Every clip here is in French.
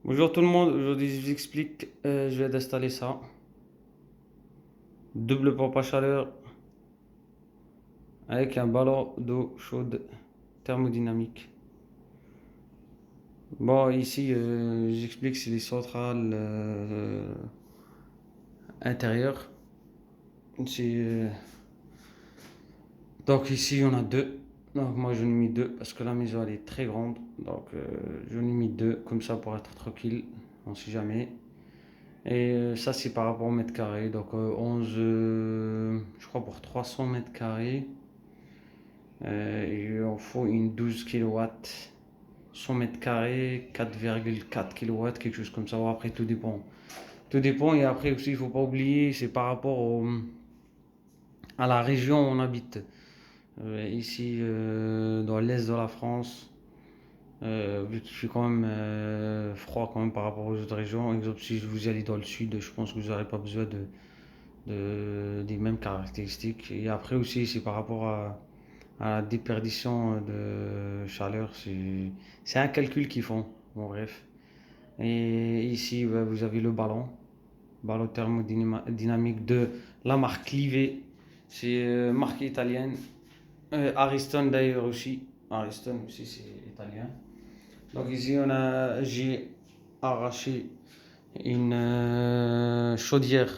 Bonjour tout le monde, aujourd'hui je vous explique, je viens d'installer ça. Double pompe à chaleur avec un ballon d'eau chaude thermodynamique. Bon, ici j'explique c'est les centrales intérieures. C'est, donc ici on a deux. Donc moi j'en ai mis deux parce que la maison elle est très grande. Donc j'en ai mis deux comme ça pour être tranquille, on sait jamais. Et ça, c'est par rapport au mètre carré. Donc 11, je crois pour 300 mètres carrés. Il en faut une 12 kilowatts. 100 mètres carrés, 4,4 kilowatts, quelque chose comme ça. Bon, après, tout dépend. Tout dépend. Et après aussi, il ne faut pas oublier, c'est par rapport à la région où on habite. Ici, dans l'est de la France, vu qu'il fait quand même froid quand même par rapport aux autres régions. Exemple, si vous allez dans le sud, je pense que vous n'aurez pas besoin des mêmes caractéristiques. Et après aussi, c'est par rapport à la déperdition de chaleur. C'est un calcul qu'ils font. Bon, bref. Et ici, ouais, vous avez le ballon thermodynamique de la marque Live. C'est marque italienne. Ariston d'ailleurs aussi. Ariston aussi, c'est italien. Donc ici, j'ai arraché une chaudière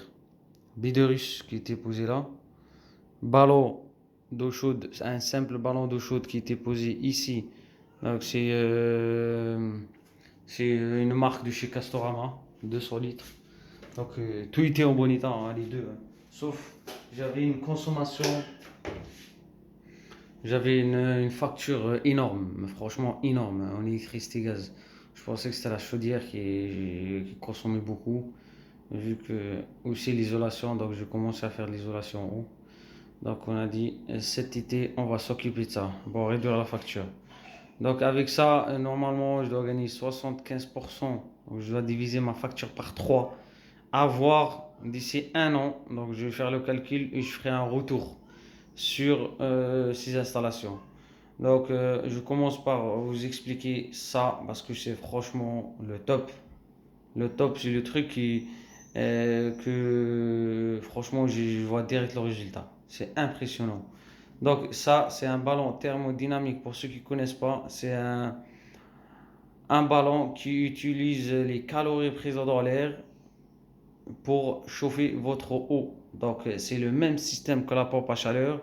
Biderus qui était posée là. Ballon d'eau chaude, un simple ballon d'eau chaude qui était posé ici. Donc c'est une marque de chez Castorama, 200 litres. Donc tout était en bon état, hein, les deux, hein. Sauf j'avais une consommation, j'avais une facture énorme, franchement énorme, hein, en électricité gaz. Je pensais que c'était la chaudière qui consommait beaucoup, vu que aussi l'isolation, donc je commençais à faire de l'isolation en haut. Donc on a dit cet été on va s'occuper de ça pour réduire la facture. Donc avec ça, normalement je dois gagner 75%. Donc je dois diviser ma facture par 3. Avoir d'ici un an. Donc je vais faire le calcul et je ferai un retour sur ces installations. Donc je commence par vous expliquer ça parce que c'est franchement le top. Le top, c'est le truc que franchement je vois direct le résultat. C'est impressionnant. Donc ça, c'est un ballon thermodynamique. Pour ceux qui ne connaissent pas, c'est un ballon qui utilise les calories présentes dans l'air pour chauffer votre eau. Donc c'est le même système que la pompe à chaleur,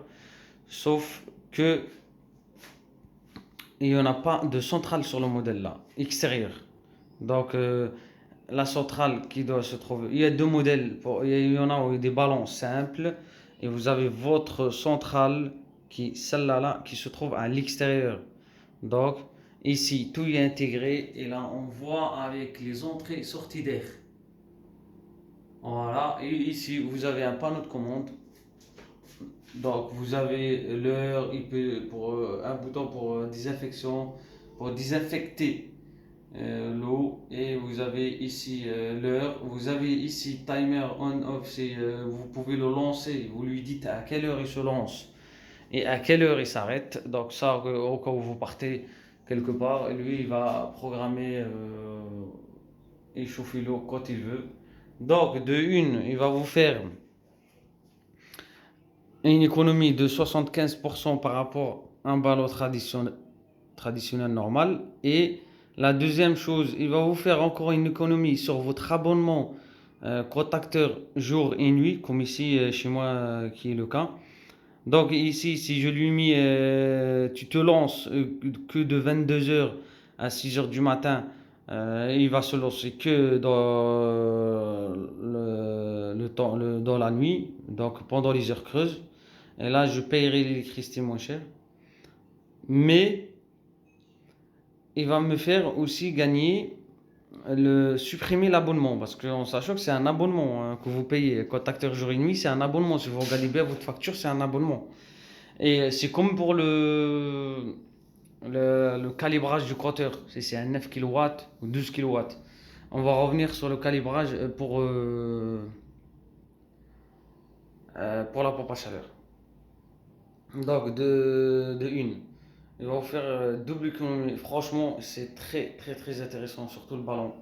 sauf que il n'y en a pas de centrale sur le modèle là, extérieur. Donc la centrale qui doit se trouver, il y a deux modèles, il y en a des ballons simples et vous avez votre centrale qui celle-là là, qui se trouve à l'extérieur. Donc ici tout est intégré et là on voit avec les entrées et sorties d'air. Voilà, et ici vous avez un panneau de commande. Donc vous avez l'heure, pour un bouton pour désinfection, pour désinfecter l'eau, et vous avez ici l'heure, vous avez ici timer on off, vous pouvez le lancer, vous lui dites à quelle heure il se lance et à quelle heure il s'arrête. Donc ça, au cas où vous partez quelque part, lui il va programmer et chauffer l'eau quand il veut. Donc de une, il va vous faire une économie de 75% par rapport à un ballon traditionnel normal. Et la deuxième chose, il va vous faire encore une économie sur votre abonnement contacteur jour et nuit, comme ici chez moi qui est le cas. Donc ici, si je lui mets, tu te lances que de 22 heures à 6 heures du matin, il va se lancer que dans le temps, dans la nuit, donc pendant les heures creuses. Et là, je paierai l'électricité moins cher. Mais il va me faire aussi gagner supprimer l'abonnement. Parce qu'en sachant que c'est un abonnement hein, que vous payez. Contacteur jour et nuit, c'est un abonnement. Si vous regardez bien votre facture, c'est un abonnement. Et c'est comme pour le calibrage du compteur. Si c'est un 9 kilowatts ou 12 kilowatts. On va revenir sur le calibrage pour la pompe à chaleur. Donc, de une. Il va vous faire double économie. Franchement, c'est très très très intéressant, surtout le ballon.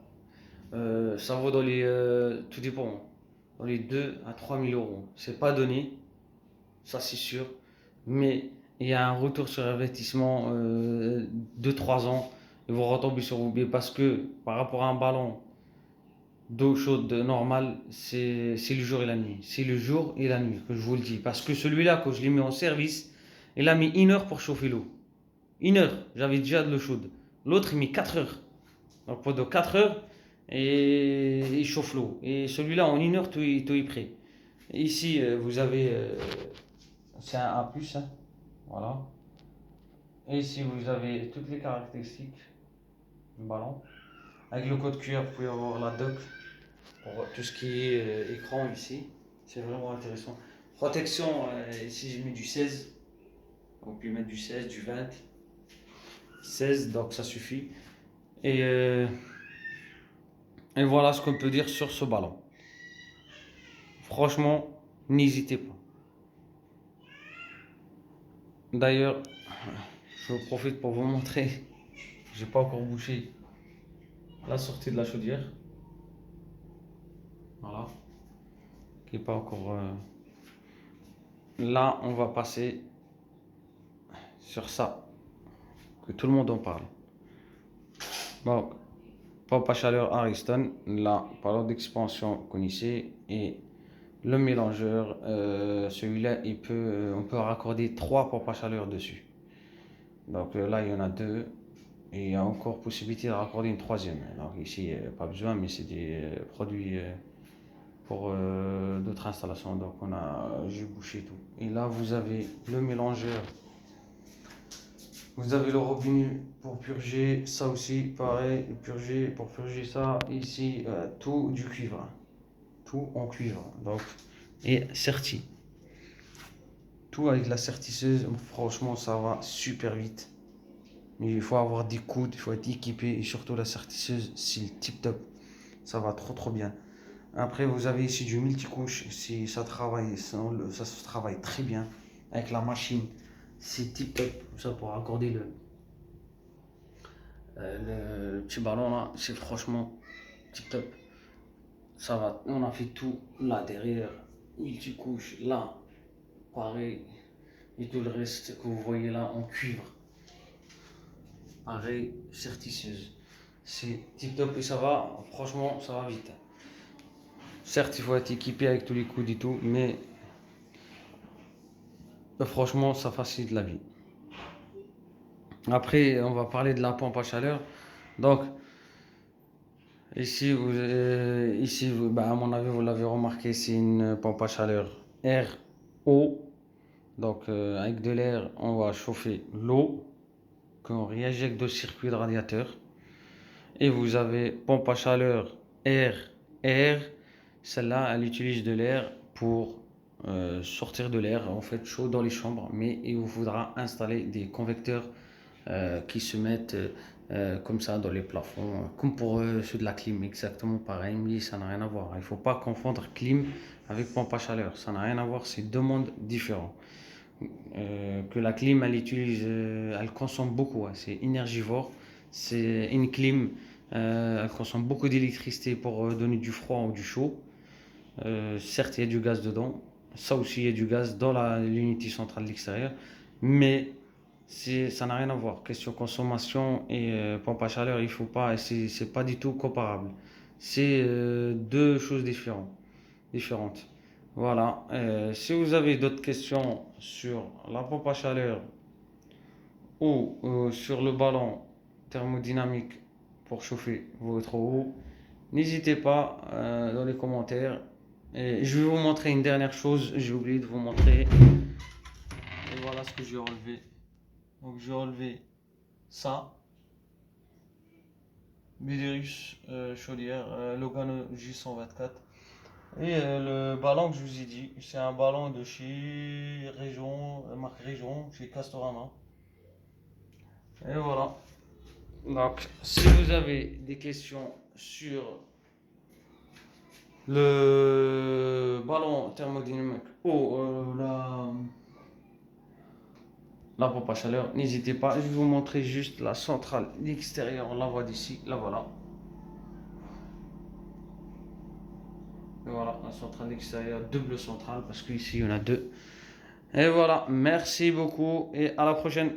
Ça vaut tout dépend, dans les 2 à 3 000 euros. C'est pas donné, ça c'est sûr, mais il y a un retour sur investissement de 3 ans et vous retombez sur vos biais parce que par rapport à un ballon d'eau chaude normale, c'est le jour et la nuit. C'est le jour et la nuit que je vous le dis. Parce que celui-là, quand je l'ai mis en service, il a mis 1 heure pour chauffer l'eau. 1 heure, j'avais déjà de l'eau chaude. L'autre, il met 4 heures. Donc pendant 4 heures, et il chauffe l'eau. Et celui-là, en 1 heure, tout est prêt. Et ici, vous avez. C'est un A, hein. Voilà. Et ici, vous avez toutes les caractéristiques du ballon. Avec le code QR, vous pouvez avoir la doc pour tout ce qui est écran ici. C'est vraiment intéressant. Protection, ici j'ai mis du 16. On peut mettre du 16, du 20. 16, donc ça suffit. Et, euh, et voilà ce qu'on peut dire sur ce ballon. Franchement, n'hésitez pas. D'ailleurs, je profite pour vous montrer. J'ai pas encore bouché la sortie de la chaudière. Voilà. Qui est pas encore. Là, on va passer sur ça. Que tout le monde en parle. Bon, pompe à chaleur Ariston. Là, parlons d'expansion connaissez. Et le mélangeur, celui-là, on peut raccorder 3 pompes à chaleur dessus. Donc là, il y en a 2. Et il y a encore possibilité de raccorder une troisième. Alors ici, pas besoin, mais c'est des produits pour d'autres installations. Donc j'ai bouché tout. Et là, vous avez le mélangeur. Vous avez le robinet pour purger. Ça aussi, pareil, pour purger ça. Ici, tout du cuivre. Tout en cuivre. Donc, et serti. Tout avec la sertisseuse. Franchement, ça va super vite. Mais il faut avoir des coudes, il faut être équipé et surtout la sertisseuse, c'est le tip top. Ça va trop bien. Après, vous avez ici du multicouche. Si ça travaille, ça se travaille très bien avec la machine. C'est tip top. Ça pour accorder le petit ballon là, c'est franchement tip top. Ça va. On a fait tout là derrière, multicouche là, pareil. Et tout le reste que vous voyez là en cuivre. Pareil, sertisseuse. C'est tip top et ça va, franchement, ça va vite. Certes, il faut être équipé avec tous les coudes et tout, mais franchement, ça facilite la vie. Après, on va parler de la pompe à chaleur. Donc, bah, à mon avis, vous l'avez remarqué, c'est une pompe à chaleur RO. Donc, avec de l'air, on va chauffer l'eau qu'on réinjecte dans le circuit de radiateur. Et vous avez pompe à chaleur RR. Celle-là, elle utilise de l'air pour sortir de l'air en fait chaud dans les chambres, mais il vous faudra installer des convecteurs qui se mettent comme ça dans les plafonds, comme pour ceux de la clim, exactement pareil, mais ça n'a rien à voir. Il ne faut pas confondre clim avec pompe à chaleur, ça n'a rien à voir, c'est deux mondes différents. Que la clim, elle consomme beaucoup, hein, c'est énergivore, c'est une clim, elle consomme beaucoup d'électricité pour donner du froid ou du chaud. Certes, il y a du gaz dedans. Ça aussi, il y a du gaz dans l'unité centrale de l'extérieur. Mais ça n'a rien à voir. Question consommation et pompe à chaleur, il faut pas. C'est pas du tout comparable. C'est deux choses différentes. Voilà. Si vous avez d'autres questions sur la pompe à chaleur ou sur le ballon thermodynamique pour chauffer votre eau, n'hésitez pas dans les commentaires. Et je vais vous montrer une dernière chose, j'ai oublié de vous montrer. Et voilà ce que j'ai relevé. Donc j'ai relevé ça. Medirus chaudière Logano J124. Et le ballon que je vous ai dit, c'est un ballon de chez Région, marque Région, chez Castorama. Et voilà. Donc si vous avez des questions sur le ballon thermodynamique ou la pompe à chaleur, n'hésitez pas, je vais vous montrer juste la centrale extérieure, on la voit d'ici, la voilà. Et voilà, la centrale extérieure, double centrale, parce qu'ici, il y en a deux. Et voilà, merci beaucoup et à la prochaine.